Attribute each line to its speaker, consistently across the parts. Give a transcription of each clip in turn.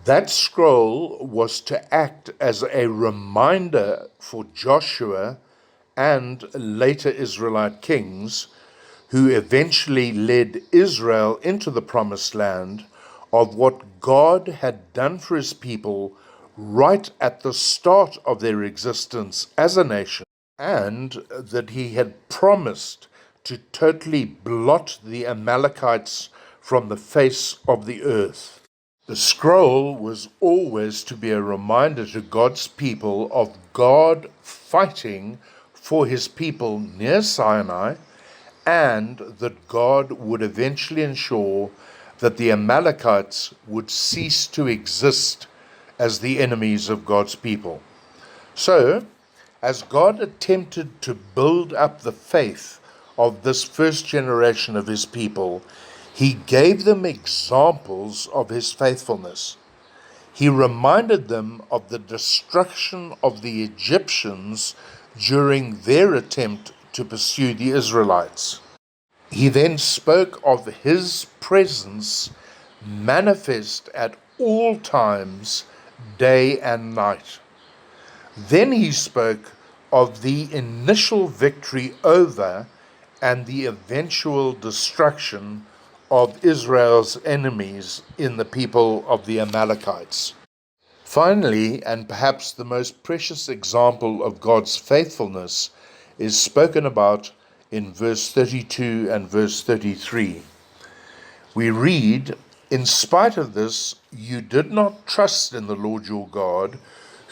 Speaker 1: That scroll was to act as a reminder for Joshua and later Israelite kings who eventually led Israel into the promised land of what God had done for his people right at the start of their existence as a nation, and that he had promised to totally blot the Amalekites from the face of the earth. The scroll was always to be a reminder to God's people of God fighting for his people near Sinai, and that God would eventually ensure that the Amalekites would cease to exist as the enemies of God's people. So, as God attempted to build up the faith of this first generation of his people, he gave them examples of his faithfulness. He reminded them of the destruction of the Egyptians during their attempt to pursue the Israelites. He then spoke of his presence manifest at all times, day and night. Then he spoke of the initial victory over and the eventual destruction of Israel's enemies in the people of the Amalekites. Finally, and perhaps the most precious example of God's faithfulness, is spoken about in verse 32 and verse 33. We read, "In spite of this, you did not trust in the Lord your God,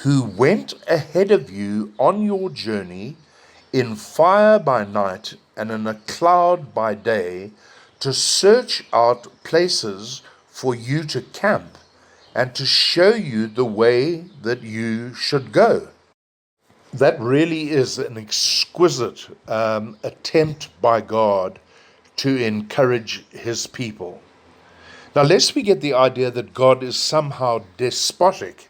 Speaker 1: who went ahead of you on your journey in fire by night and in a cloud by day, to search out places for you to camp and to show you the way that you should go." That really is an exquisite attempt by God to encourage his people. Now, lest we get the idea that God is somehow despotic,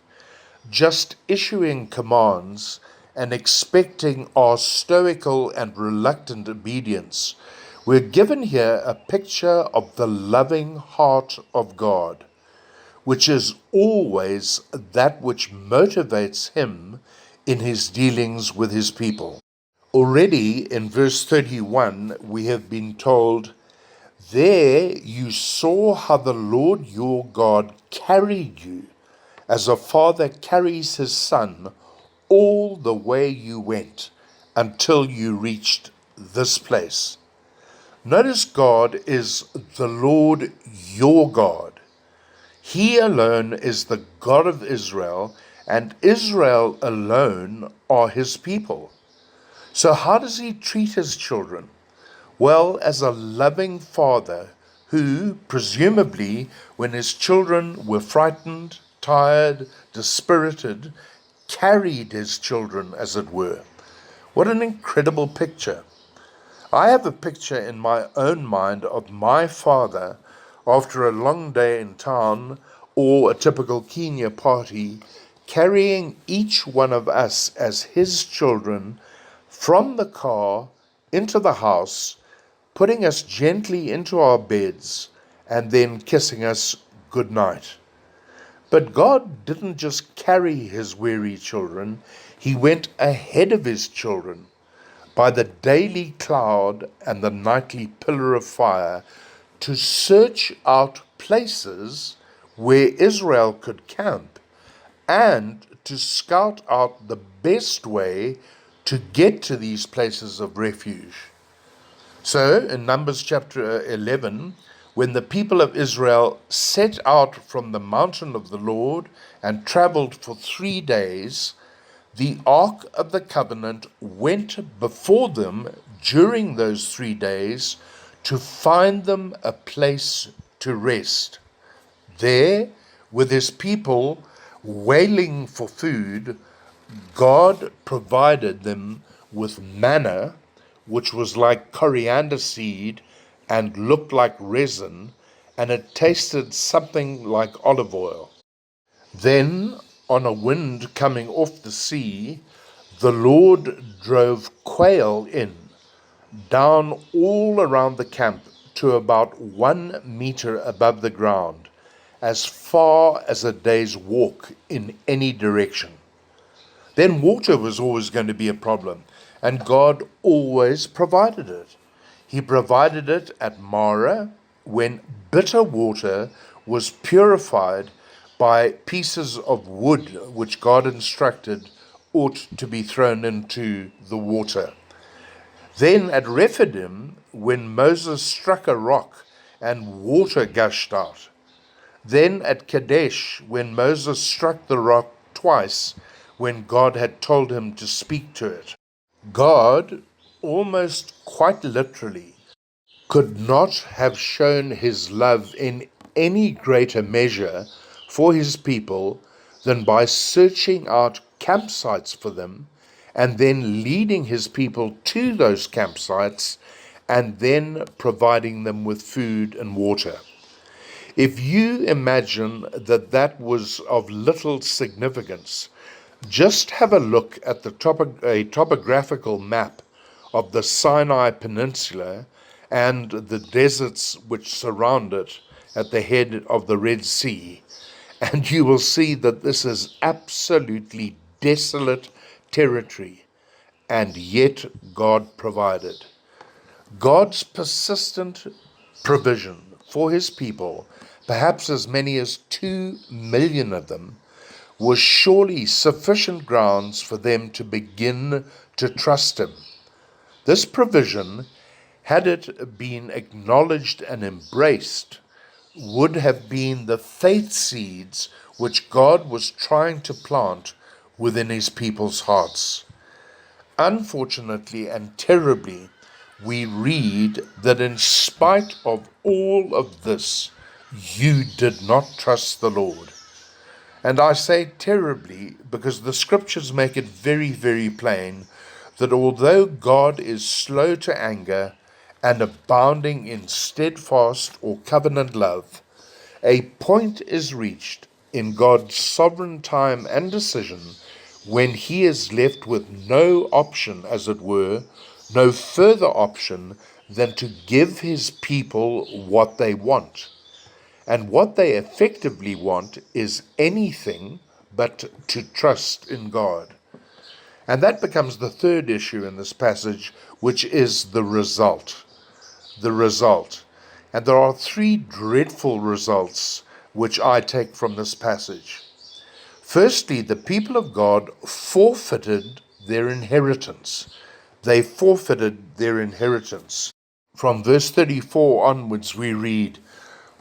Speaker 1: just issuing commands and expecting our stoical and reluctant obedience, we're given here a picture of the loving heart of God, which is always that which motivates him in his dealings with his people. Already in verse 31, we have been told, "There you saw how the Lord your God carried you, as a father carries his son, all the way you went, until you reached this place." Notice God is the Lord your God. He alone is the God of Israel, and Israel alone are his people. So how does he treat his children? Well, as a loving father who, presumably, when his children were frightened, tired, dispirited, carried his children, as it were. What an incredible picture. I have a picture in my own mind of my father after a long day in town or a typical Kenya party, carrying each one of us as his children from the car into the house, putting us gently into our beds, and then kissing us good night. But God didn't just carry his weary children, he went ahead of his children by the daily cloud and the nightly pillar of fire to search out places where Israel could camp and to scout out the best way to get to these places of refuge. So, in Numbers chapter 11, when the people of Israel set out from the mountain of the Lord and traveled for 3 days, the Ark of the Covenant went before them during those 3 days to find them a place to rest. There, with his people wailing for food, God provided them with manna, which was like coriander seed and looked like resin, and it tasted something like olive oil. Then, on a wind coming off the sea, the Lord drove quail in, down all around the camp to about 1 meter above the ground, as far as a day's walk in any direction. Then water was always going to be a problem, and God always provided it. He provided it at Marah when bitter water was purified by pieces of wood which God instructed ought to be thrown into the water. Then at Rephidim, when Moses struck a rock and water gushed out. Then at Kadesh, when Moses struck the rock twice, when God had told him to speak to it. God, almost quite literally, could not have shown his love in any greater measure for his people than by searching out campsites for them and then leading his people to those campsites and then providing them with food and water. If you imagine that that was of little significance, just have a look at a topographical map of the Sinai Peninsula and the deserts which surround it at the head of the Red Sea, and you will see that this is absolutely desolate territory, and yet God provided. God's persistent provision for his people, perhaps as many as 2 million of them, was surely sufficient grounds for them to begin to trust him. This provision, had it been acknowledged and embraced, would have been the faith seeds which God was trying to plant within his people's hearts. Unfortunately and terribly, we read that in spite of all of this, you did not trust the Lord. And I say terribly because the scriptures make it very, very plain that although God is slow to anger and abounding in steadfast or covenant love, a point is reached in God's sovereign time and decision when he is left with no option, as it were, no further option than to give his people what they want. And what they effectively want is anything but to trust in God. And that becomes the third issue in this passage, which is the result. The result. And there are 3 dreadful results which I take from this passage. Firstly, the people of God forfeited their inheritance. They forfeited their inheritance. From verse 34 onwards, we read,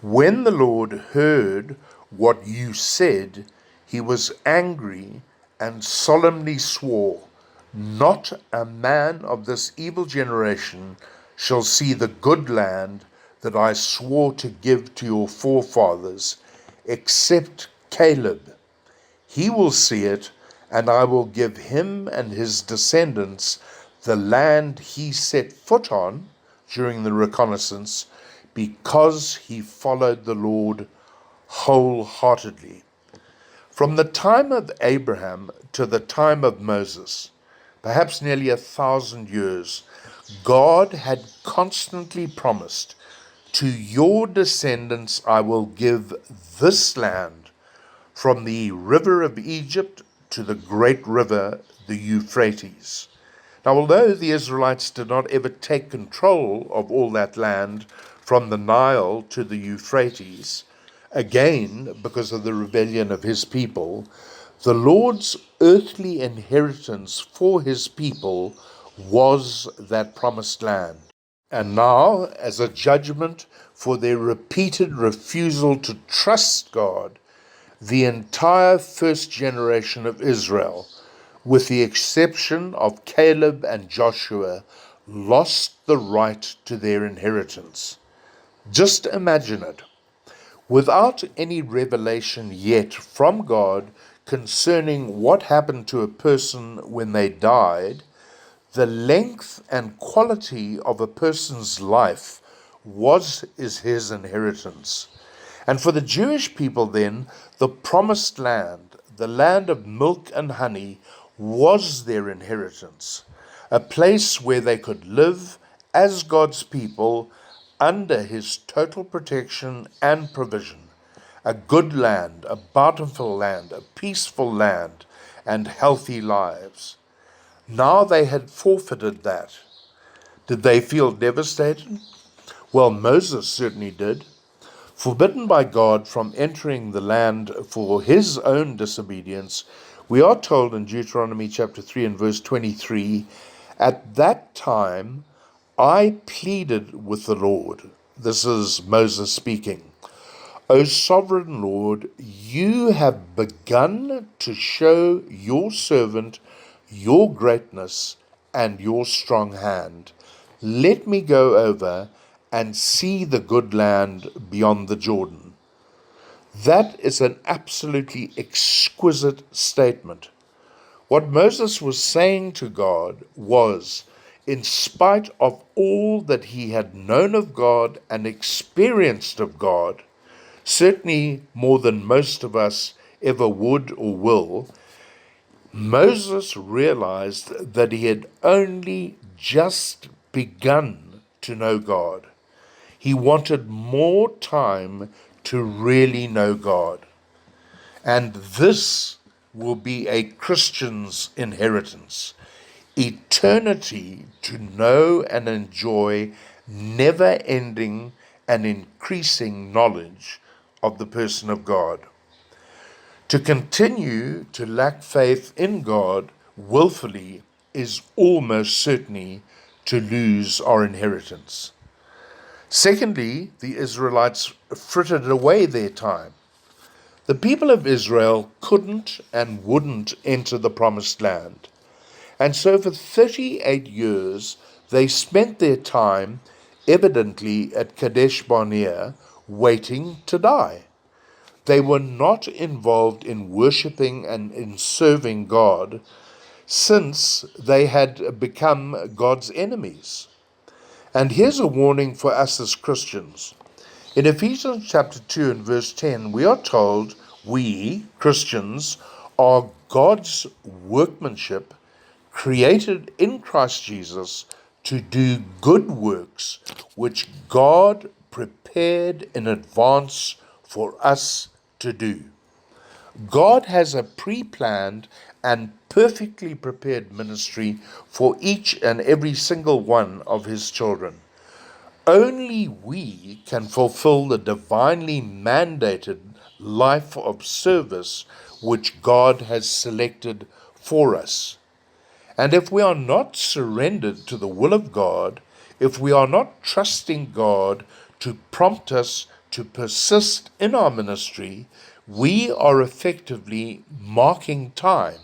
Speaker 1: "When the Lord heard what you said, he was angry and solemnly swore, 'Not a man of this evil generation shall see the good land that I swore to give to your forefathers, except Caleb. He will see it, and I will give him and his descendants the land he set foot on during the reconnaissance, because he followed the Lord wholeheartedly.'" From the time of Abraham to the time of Moses, perhaps nearly 1,000 years, God had constantly promised, "To your descendants I will give this land, from the river of Egypt to the great river, the Euphrates." Now, although the Israelites did not ever take control of all that land from the Nile to the Euphrates, again because of the rebellion of his people, the Lord's earthly inheritance for his people was that promised land. And now, as a judgment for their repeated refusal to trust God, the entire first generation of Israel, with the exception of Caleb and Joshua, lost the right to their inheritance. Just imagine it. Without any revelation yet from God concerning what happened to a person when they died, the length and quality of a person's life is his inheritance. And for the Jewish people then, the promised land, the land of milk and honey, was their inheritance, a place where they could live as God's people under his total protection and provision, a good land, a bountiful land, a peaceful land, and healthy lives. Now they had forfeited that. Did they feel devastated? Well, Moses certainly did. Forbidden by God from entering the land for his own disobedience, we are told in Deuteronomy chapter 3 and verse 23, "At that time I pleaded with the Lord." This is Moses speaking. "O sovereign Lord, you have begun to show your servant your greatness and your strong hand. Let me go over and see the good land beyond the Jordan." That is an absolutely exquisite statement. What Moses was saying to God was, in spite of all that he had known of God and experienced of God, certainly more than most of us ever would or will, Moses realized that he had only just begun to know God. He wanted more time to really know God. And this will be a Christian's inheritance. Eternity to know and enjoy never ending and increasing knowledge of the person of God. To continue to lack faith in God willfully is almost certainly to lose our inheritance. Secondly, the Israelites frittered away their time. The people of Israel couldn't and wouldn't enter the promised land. And so for 38 years, they spent their time, evidently at Kadesh Barnea, waiting to die. They were not involved in worshipping and in serving God, since they had become God's enemies. And here's a warning for us as Christians. In Ephesians chapter 2 and verse 10, we are told we, Christians, are God's workmanship, created in Christ Jesus to do good works, which God prepared in advance for us to do. God has a pre-planned and perfectly prepared ministry for each and every single one of his children. Only we can fulfill the divinely mandated life of service which God has selected for us. And if we are not surrendered to the will of God, if we are not trusting God to prompt us to persist in our ministry, we are effectively marking time.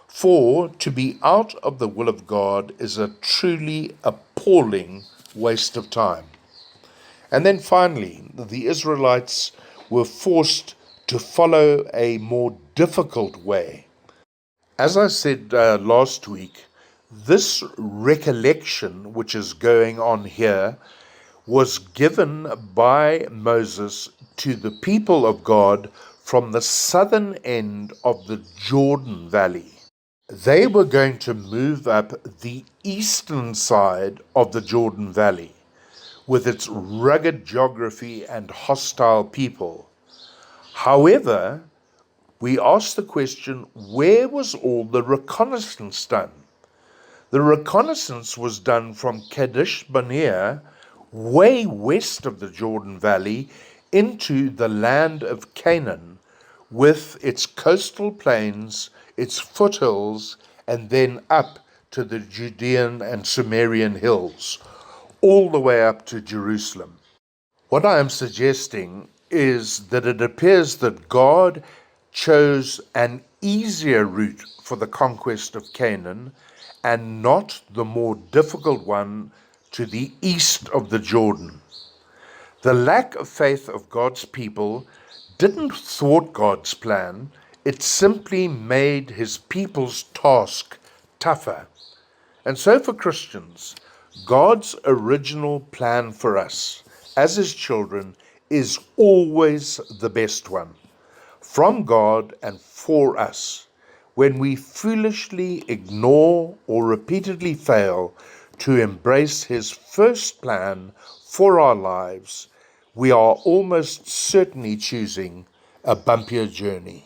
Speaker 1: For to be out of the will of God is a truly appalling waste of time. And then finally, the Israelites were forced to follow a more difficult way. As I said last week, this recollection which is going on here was given by Moses to the people of God from the southern end of the Jordan Valley. They were going to move up the eastern side of the Jordan Valley with its rugged geography and hostile people. However, we ask the question, where was all the reconnaissance done? The reconnaissance was done from Kadesh Barnea, way west of the Jordan Valley, into the land of Canaan, with its coastal plains, its foothills, and then up to the Judean and Sumerian hills, all the way up to Jerusalem. What I am suggesting is that it appears that God chose an easier route for the conquest of Canaan and not the more difficult one to the east of the Jordan. The lack of faith of God's people didn't thwart God's plan, it simply made his people's task tougher. And so for Christians, God's original plan for us as his children is always the best one, from God and for us. When we foolishly ignore or repeatedly fail to embrace his first plan for our lives, we are almost certainly choosing a bumpier journey.